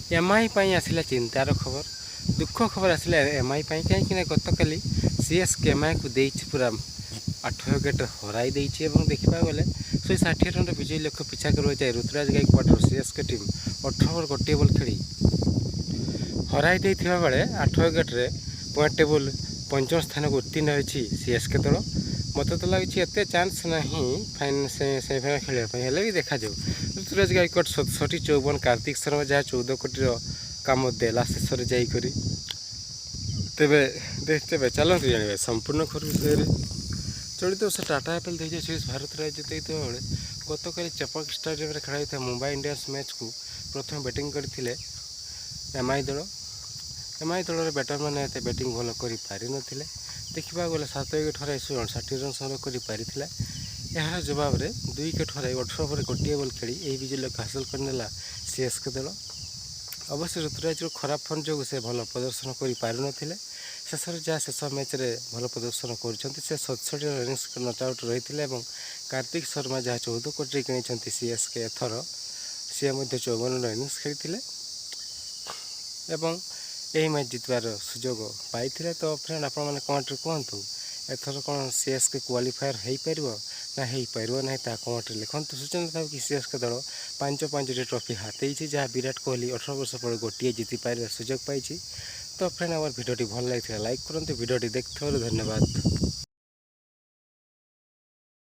MI पाई आसिला चिंतार खबर दुख खबर आसिला एमआई पाई कहीं गतकाली सीएसके एमआई को देइछि पूरा 8 विकेट हराई देइछि एवं देखा गले 160 रन विजय लक्ष्य पिछा कर जाए Ruturaj Gaikwad CSK team 18 over गोटे बॉल खेली हराई देइथिबा बेले 8 विकेट रे पॉइंट टेबल पंचम स्थान को उत्तीर्ण होइछि सीएसके दल मत तो लगे एत चान्स ना फाइनाल सेमिफाइनाल खेलने भी देखा जाऊ ऋतुराज गायकवाड़ 67-54 कार्तिक शर्मा जहाँ 14 कोटी काम देला शेष जाकर तेरे चलते जाने संपूर्ण खबर विषय चलित वर्ष टाटा आईपीएल 2024 भारत में आयोजित होता बेले गतकाली चपक स्टेडियम खेल होता मुंबई इंडियंस मैच को प्रथम बैटिंग करते एमआई दल बैटर मैंने एत बैटिंग भल कर नथिले देखा गले 7 विकेट हराई 159 रन संग्रह कर यार जवाब में 2 विकेट हराई 18 ओवर गोटे बॉल खेली यही विजय लक्ष्य हासिल करनेला सीएसके दल अवश्य ऋतुराज खराब फर्म जो से भल प्रदर्शन कर शेष जहाँ शेष मैच रे भल प्रदर्शन कर 67 रन नट आउट रही है कार्तिक शर्मा जहाँ 14 कोटी किनी सीएसके एथर सी 54 रन खेली यही मैच जितबार सुजोग पाई तो फ्रेंड आप कमेंट कहतु एथर कौन सीएसके क्वालिफायर हो पार ना हो पार ना कमेंट लिखु सूचना था कि सीएसके दल 5 ट्रॉफी हाथी जहाँ विराट कोहली 18 वर्ष पर गोटे जीति पार सुजोग पाई तो फ्रेंड आम भिडियो भल लगी लाइक करूँ भिडियो देखते धन्यवाद।